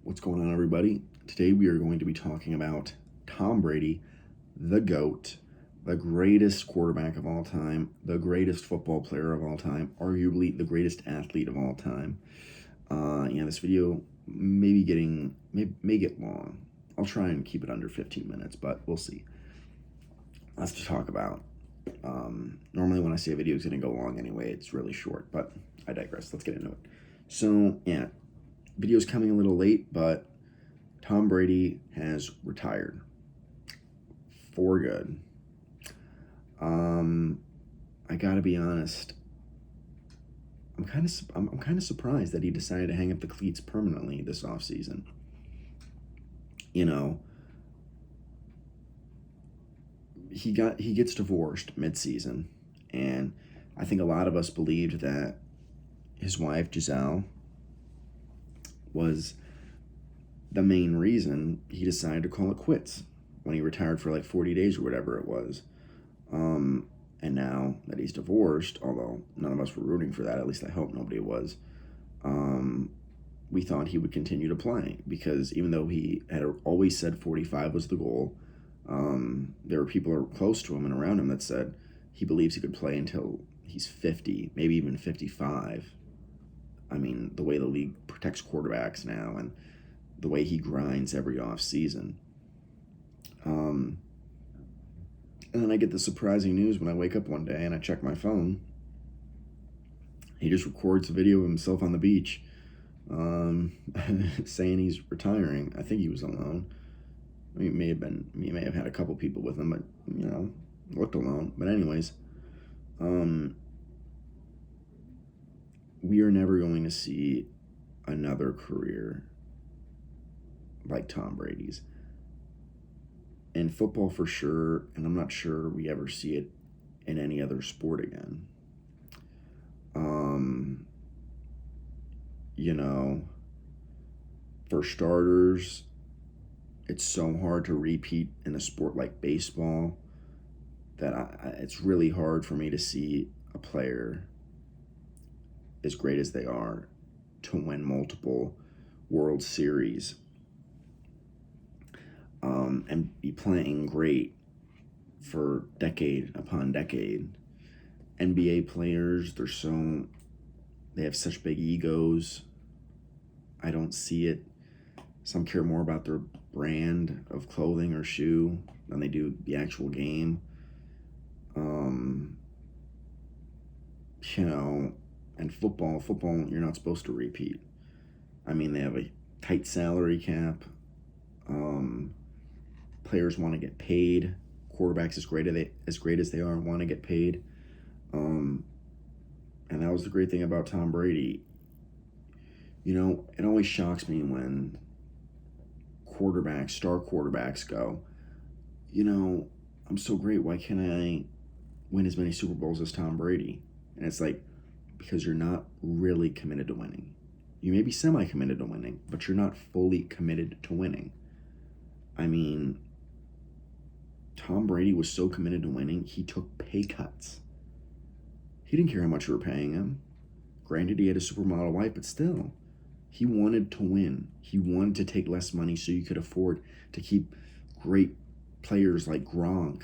What's going on, everybody? Today we are going to be talking about Tom Brady, the GOAT, the greatest quarterback of all time, the greatest football player of all time, arguably the greatest athlete of all time. This video may get long. I'll try and keep it under 15 minutes, but we'll see. Lots to talk about. Normally when I say a video is going to go long anyway, it's really short, but I digress. Let's get into it. So, video's coming a little late, but Tom Brady has retired for good. I gotta be honest. I'm kind of surprised that he decided to hang up the cleats permanently this offseason. You know, he gets divorced mid-season, and I think a lot of us believed that his wife Giselle was the main reason he decided to call it quits when he retired for like 40 days or whatever it was. And now that he's divorced, although none of us were rooting for that, at least I hope nobody was, we thought he would continue to play because even though he had always said 45 was the goal, there were people close to him and around him that said he believes he could play until he's 50, maybe even 55. I mean, the way the league protects quarterbacks now and the way he grinds every off season. And then I get the surprising news when I wake up one day and I check my phone. He just records a video of himself on the beach, saying he's retiring. I think he was alone. I mean, he may have had a couple people with him, but looked alone. But anyways, we are never going to see another career like Tom Brady's. In football for sure, and I'm not sure we ever see it in any other sport again. For starters, it's so hard to repeat in a sport like baseball that it's really hard for me to see a player as great as they are to win multiple World Series and be playing great for decade upon decade. NBA players, they have such big egos. I don't see it. Some care more about their brand of clothing or shoe than they do the actual game. And football, you're not supposed to repeat. I mean, they have a tight salary cap. Players want to get paid. Quarterbacks, as great as they are, want to get paid. And that was the great thing about Tom Brady. It always shocks me when star quarterbacks go, I'm so great, why can't I win as many Super Bowls as Tom Brady? And it's like, because you're not really committed to winning. You may be semi-committed to winning, but you're not fully committed to winning. I mean, Tom Brady was so committed to winning, he took pay cuts. He didn't care how much you were paying him. Granted, he had a supermodel wife, but still, he wanted to win. He wanted to take less money so you could afford to keep great players like Gronk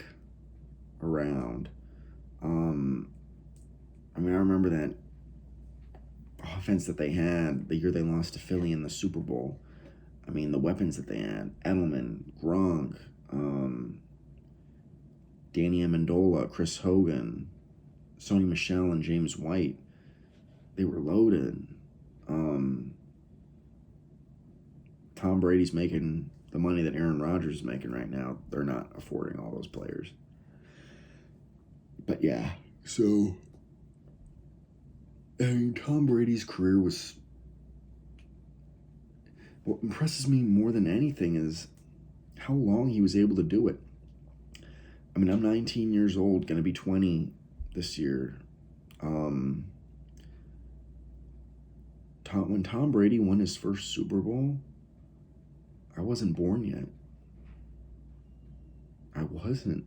around. I remember that offense that they had the year they lost to Philly in the Super Bowl. I mean, the weapons that they had: Edelman, Gronk, Danny Amendola, Chris Hogan, Sony Michel, and James White. They were loaded. Tom Brady's making the money that Aaron Rodgers is making right now. They're not affording all those players. But yeah, so Tom Brady's career was... What impresses me more than anything is how long he was able to do it. I mean, I'm 19 years old, going to be 20 this year. When Tom Brady won his first Super Bowl, I wasn't born yet. I wasn't.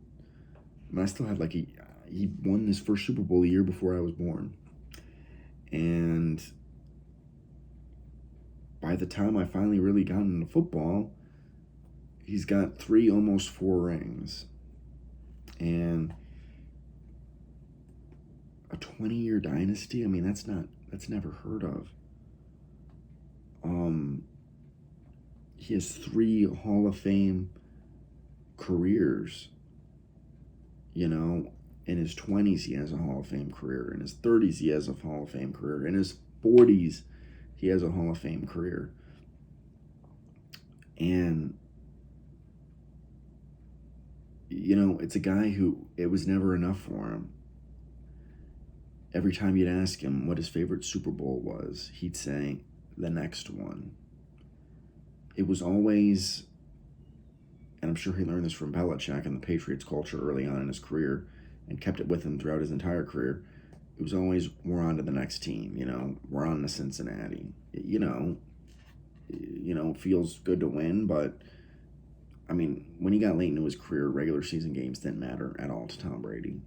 I mean, I still had he won his first Super Bowl a year before I was born. And by the time I finally really got into football, he's got 3, almost 4 rings. And a 20-year dynasty, I mean, that's never heard of. He has 3 Hall of Fame careers. You know, in his 20s, he has a Hall of Fame career. In his 30s, he has a Hall of Fame career. In his 40s, he has a Hall of Fame career. And, you know, it's a guy who it was never enough for him. Every time you'd ask him what his favorite Super Bowl was, he'd say, the next one. It was always, and I'm sure he learned this from Belichick and the Patriots culture early on in his career and kept it with him throughout his entire career. It was always, we're on to the next team, you know, we're on to Cincinnati. You know, it feels good to win, but I mean, when he got late into his career, regular season games didn't matter at all to Tom Brady.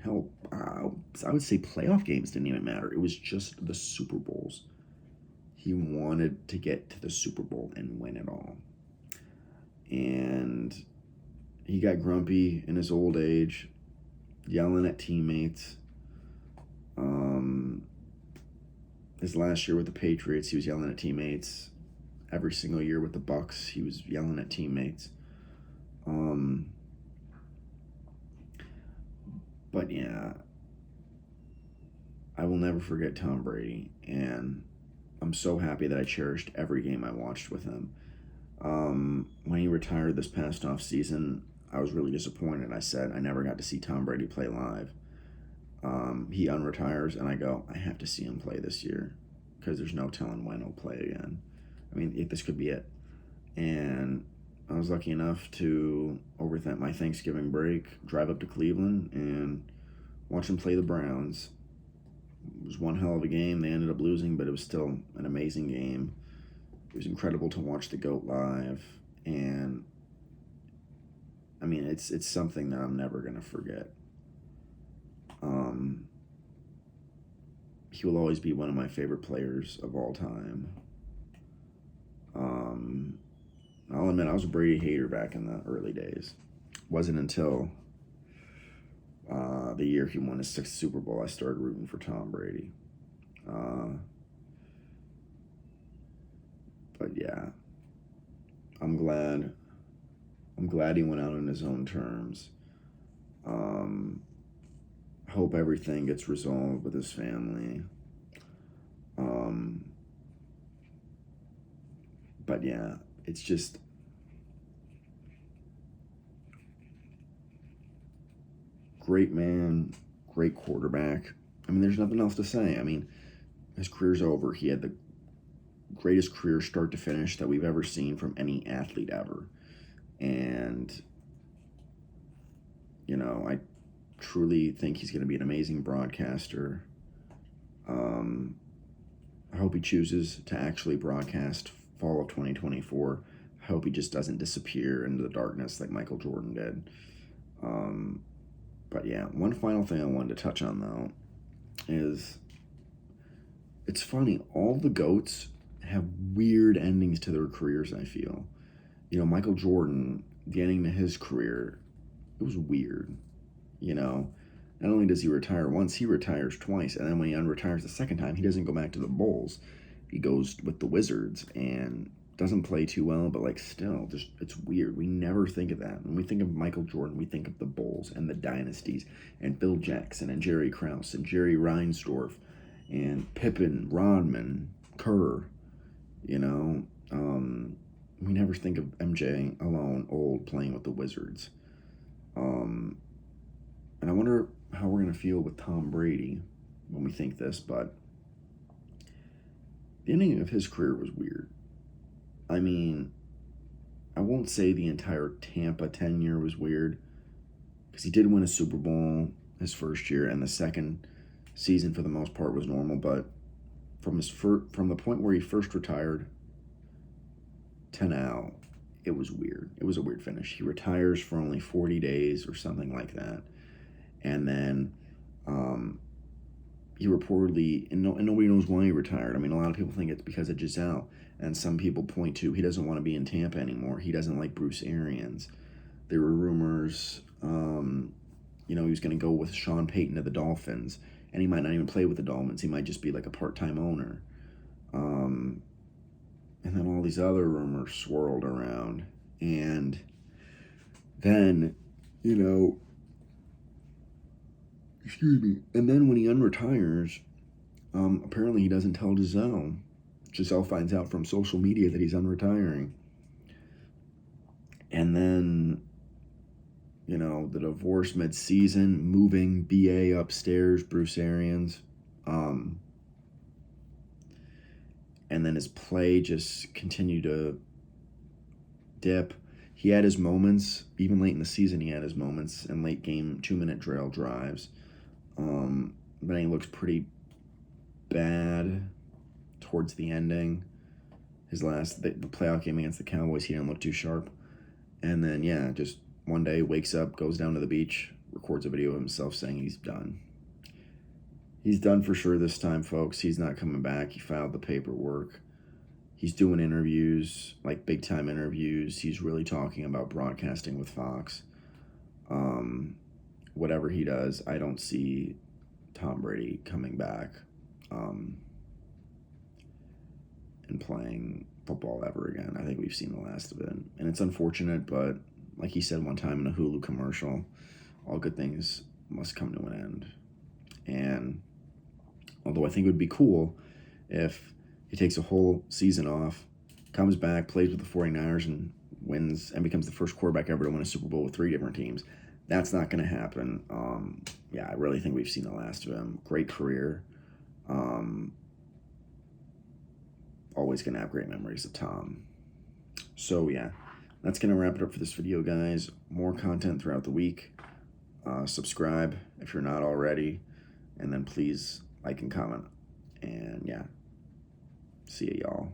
Hell, I would say playoff games didn't even matter. It was just the Super Bowls. He wanted to get to the Super Bowl and win it all. And he got grumpy in his old age, yelling at teammates. His last year with the Patriots, he was yelling at teammates. Every single year with the Bucks, he was yelling at teammates. But yeah, I will never forget Tom Brady, and I'm so happy that I cherished every game I watched with him. When he retired this past off season, I was really disappointed. I said I never got to see Tom Brady play live. He unretires, and I go, I have to see him play this year because there's no telling when he'll play again. I mean, this could be it. And I was lucky enough to, over my Thanksgiving break, drive up to Cleveland and watch him play the Browns. It was one hell of a game. They ended up losing, but it was still an amazing game. It was incredible to watch the GOAT live. And, I mean, it's something that I'm never going to forget. He will always be one of my favorite players of all time. I'll admit I was a Brady hater back in the early days. Wasn't until the year he won his 6th Super Bowl I started rooting for Tom Brady. But yeah, I'm glad he went out on his own terms. Hope everything gets resolved with his family. But yeah, it's just great man, great quarterback. I mean, there's nothing else to say. I mean, his career's over. He had the greatest career start to finish that we've ever seen from any athlete ever. And, you know, I truly think he's going to be an amazing broadcaster. I hope he chooses to actually broadcast fall of 2024. I hope he just doesn't disappear into the darkness like Michael Jordan did. But yeah, one final thing I wanted to touch on, though, is it's funny. All the GOATs have weird endings to their careers, I feel. You know, Michael Jordan, the ending to his career, it was weird. You know, not only does he retire once, he retires twice. And then when he unretires the second time, he doesn't go back to the Bulls. He goes with the Wizards and doesn't play too well, but like still, just it's weird. We never think of that. When we think of Michael Jordan, we think of the Bulls and the dynasties and Phil Jackson and Jerry Krause and Jerry Reinsdorf and Pippen, Rodman, Kerr. You know, we never think of MJ alone, old, playing with the Wizards. And I wonder how we're going to feel with Tom Brady when we think this, but the ending of his career was weird. I mean, I won't say the entire Tampa tenure was weird, because he did win a Super Bowl his first year, and the second season for the most part was normal, but from the point where he first retired to now, it was weird. It was a weird finish. He retires for only 40 days or something like that. And then he reportedly, and nobody knows why he retired. I mean, a lot of people think it's because of Giselle, and some people point to he doesn't want to be in Tampa anymore. He doesn't like Bruce Arians. There were rumors, he was going to go with Sean Payton to the Dolphins, and he might not even play with the Dolphins. He might just be like a part-time owner. And then all these other rumors swirled around, and then, excuse me, and then when he unretires, apparently he doesn't tell Giselle. Giselle finds out from social media that he's unretiring. And then, the divorce mid-season, moving BA upstairs, Bruce Arians. And then his play just continued to dip. He had his moments, even late in the season he had his moments, in late game 2-minute drill drives. But he looks pretty bad towards the ending. The playoff game against the Cowboys, he didn't look too sharp. And then, just one day wakes up, goes down to the beach, records a video of himself saying he's done. He's done for sure this time, folks. He's not coming back. He filed the paperwork. He's doing interviews, like big-time interviews. He's really talking about broadcasting with Fox. Whatever he does, I don't see Tom Brady coming back and playing football ever again. I think we've seen the last of it. And it's unfortunate, but like he said one time in a Hulu commercial, all good things must come to an end. And although I think it would be cool if he takes a whole season off, comes back, plays with the 49ers, and wins and becomes the first quarterback ever to win a Super Bowl with 3 different teams. That's not going to happen. I really think we've seen the last of him. Great career. Always going to have great memories of Tom. So, that's going to wrap it up for this video, guys. More content throughout the week. Subscribe if you're not already. And then please like and comment. And, see ya, y'all.